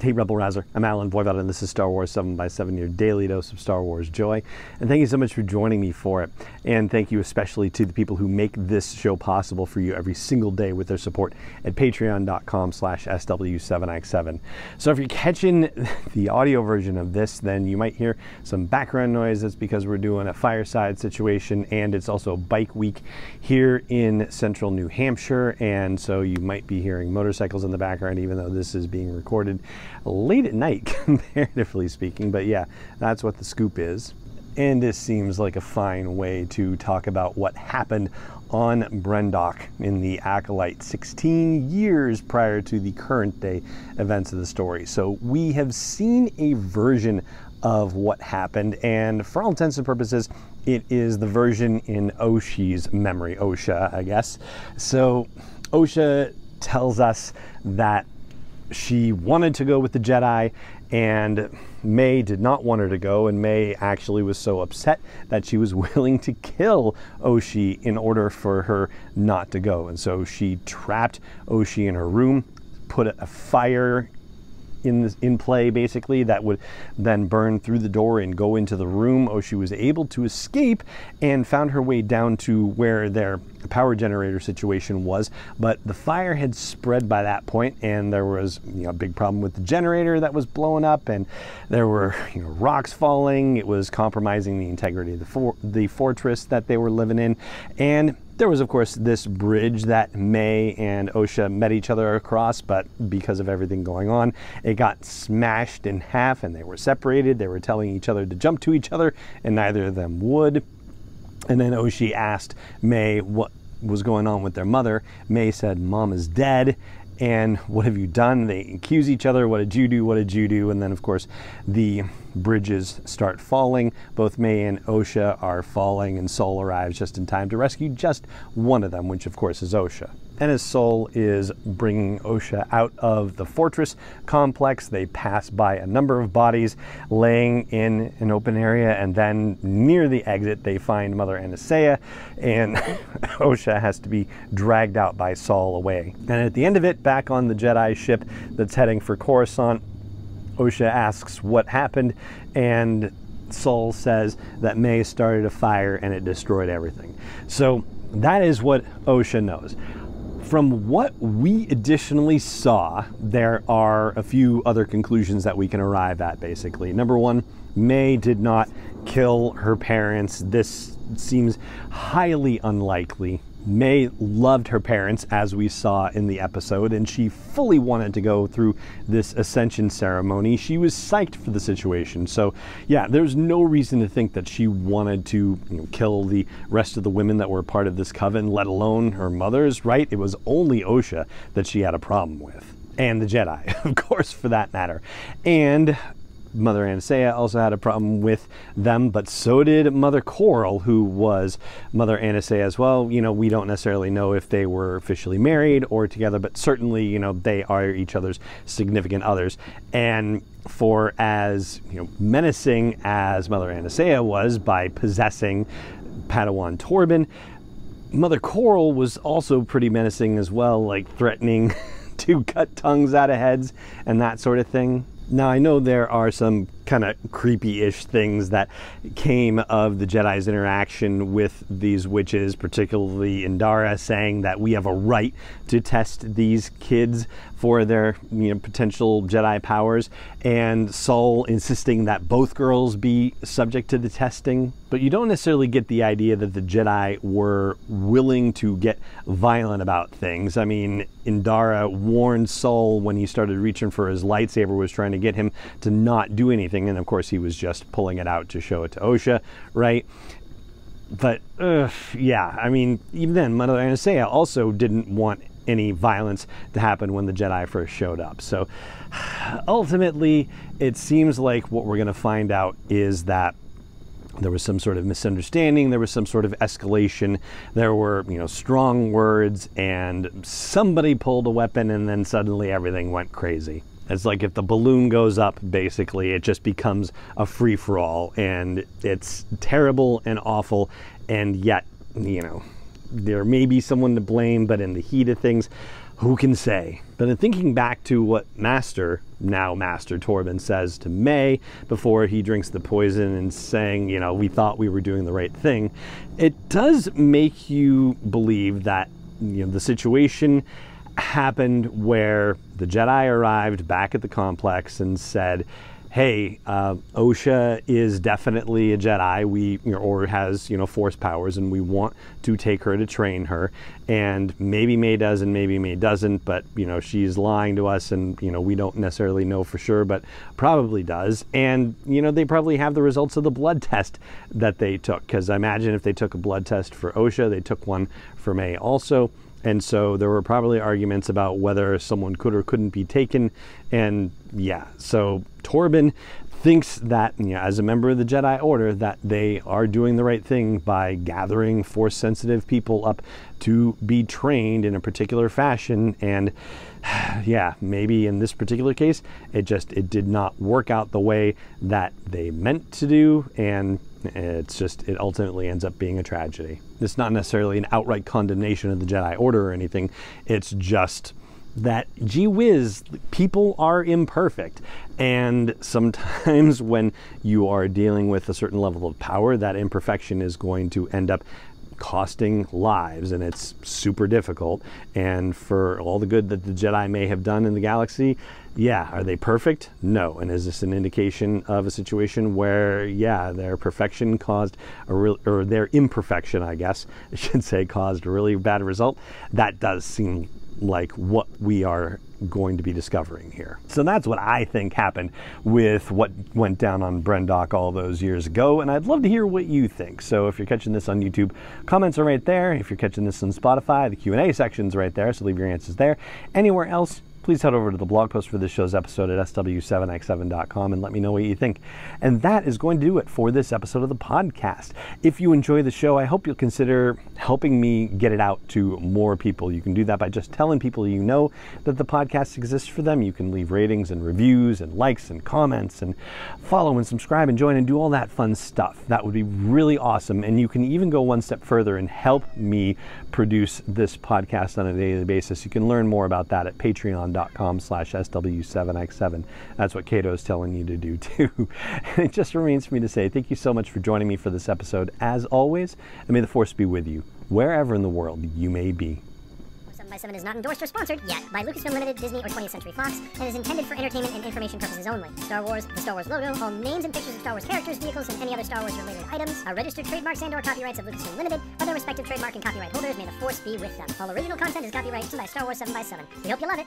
Hey Rebel Rouser, I'm Alan Voivod and this is Star Wars 7x7, your daily dose of Star Wars joy. And thank you so much for joining me for it. And thank you especially to the people who make this show possible for you every single day with their support at patreon.com/SW7x7. So if you're catching the audio version of this, then you might hear some background noise. That's because we're doing a fireside situation and it's also bike week here in central New Hampshire. And so you might be hearing motorcycles in the background, even though this is being recorded late at night, comparatively speaking. But yeah, that's what the scoop is. And this seems like a fine way to talk about what happened on Brendok in the Acolyte 16 years prior to the current day events of the story. So we have seen a version of what happened, and for all intents and purposes, it is the version in Oshi's memory, Osha, I guess. So Osha tells us that she wanted to go with the Jedi, and May did not want her to go, and May actually was so upset that she was willing to kill Oshi in order for her not to go. And so she trapped Oshi in her room, put a fire in play basically that would then burn through the door and go into the room. Oshi was able to escape and found her way down to where their power generator situation was, but the fire had spread by that point, and there was a big problem with the generator that was blowing up, and there were rocks falling. It was compromising the integrity of the fortress that they were living in. And there was, of course, this bridge that May and Osha met each other across, but because of everything going on, it got smashed in half and they were separated. They were telling each other to jump to each other, and neither of them would. And then Oshi asked May what was going on with their mother. May said, "Mom is dead." And what have you done? They accuse each other. What did you do? What did you do? And then, of course, the bridges start falling. Both May and Osha are falling, and Sol arrives just in time to rescue just one of them, which, of course, is Osha. And as Sol is bringing Osha out of the fortress complex, they pass by a number of bodies laying in an open area, and then near the exit they find Mother Anastasia, and Osha has to be dragged out by Sol away. And at the end of it, back on the Jedi ship that's heading for Coruscant, Osha asks what happened, and Sol says that May started a fire and it destroyed everything. So that is what Osha knows. From what we additionally saw, there are a few other conclusions that we can arrive at, basically. Number one, May did not kill her parents. This seems highly unlikely. May loved her parents, as we saw in the episode, and she fully wanted to go through this ascension ceremony. She was psyched for the situation. So yeah, there's no reason to think that she wanted to kill the rest of the women that were part of this coven, let alone her mothers, right? It was only Osha that she had a problem with. And the Jedi, of course, for that matter. And Mother Anastasia also had a problem with them, but so did Mother Coral, who was Mother Anastasia as well. We don't necessarily know if they were officially married or together, but certainly, they are each other's significant others. And for as menacing as Mother Anastasia was by possessing Padawan Torben, Mother Coral was also pretty menacing as well, like threatening to cut tongues out of heads and that sort of thing. Now, I know there are some kind of creepy-ish things that came of the Jedi's interaction with these witches, particularly Indara saying that we have a right to test these kids for their potential Jedi powers, and Sol insisting that both girls be subject to the testing. But you don't necessarily get the idea that the Jedi were willing to get violent about things. I mean, Indara warned Sol when he started reaching for his lightsaber, was trying to get him to not do anything, and of course he was just pulling it out to show it to Osha, right? But yeah, I mean, even then, Mother Anastasia also didn't want any violence to happen when the Jedi first showed up. So ultimately, it seems like what we're going to find out is that there was some sort of misunderstanding, there was some sort of escalation, there were, strong words, and somebody pulled a weapon, and then suddenly everything went crazy. It's like if the balloon goes up, basically, it just becomes a free-for-all, and it's terrible and awful, and yet, there may be someone to blame, but in the heat of things, who can say? But in thinking back to what now Master Torben says to May before he drinks the poison and saying, you know, we thought we were doing the right thing, it does make you believe that, you know, the situation happened where the Jedi arrived back at the complex and said, hey, Osha is definitely a Jedi, or has, you know, Force powers, and we want to take her to train her. And maybe May does and maybe May doesn't, but, you know, she's lying to us and, you know, we don't necessarily know for sure, but probably does. And, you know, they probably have the results of the blood test that they took, because I imagine if they took a blood test for Osha, they took one for May also. And so there were probably arguments about whether someone could or couldn't be taken. And yeah, so Torben thinks that, you know, as a member of the Jedi Order, that they are doing the right thing by gathering Force-sensitive people up to be trained in a particular fashion. And yeah, maybe in this particular case, it did not work out the way that they meant to do. And it ultimately ends up being a tragedy. It's not necessarily an outright condemnation of the Jedi Order or anything. It's just that, gee whiz, people are imperfect. And sometimes when you are dealing with a certain level of power, that imperfection is going to end up costing lives, and it's super difficult. And for all the good that the Jedi may have done in the galaxy, yeah, are they perfect? No. And is this an indication of a situation where, yeah, their perfection caused or their imperfection, I guess I should say, caused a really bad result? That does seem like what we are going to be discovering here. So that's what I think happened with what went down on Brendok all those years ago, and I'd love to hear what you think. So if you're catching this on YouTube, comments are right there. If you're catching this on Spotify, the Q&A section's right there, so leave your answers there. Anywhere else, please head over to the blog post for this show's episode at sw7x7.com and let me know what you think. And that is going to do it for this episode of the podcast. If you enjoy the show, I hope you'll consider helping me get it out to more people. You can do that by just telling people you know that the podcast exists for them. You can leave ratings and reviews and likes and comments and follow and subscribe and join and do all that fun stuff. That would be really awesome. And you can even go one step further and help me produce this podcast on a daily basis. You can learn more about that at patreon.com/SW7x7. That's what Cato is telling you to do too. And it just remains for me to say thank you so much for joining me for this episode, as always, and may the Force be with you, wherever in the world you may be. 7x7 is not endorsed or sponsored yet by Lucasfilm Limited, Disney, or 20th Century Fox, and is intended for entertainment and information purposes only. Star Wars, the Star Wars logo, all names and pictures of Star Wars characters, vehicles, and any other Star Wars related items are registered trademarks and/or copyrights of Lucasfilm Limited, or their respective trademark and copyright holders. May the Force be with them. All original content is copyright by Star Wars 7x7. We hope you love it.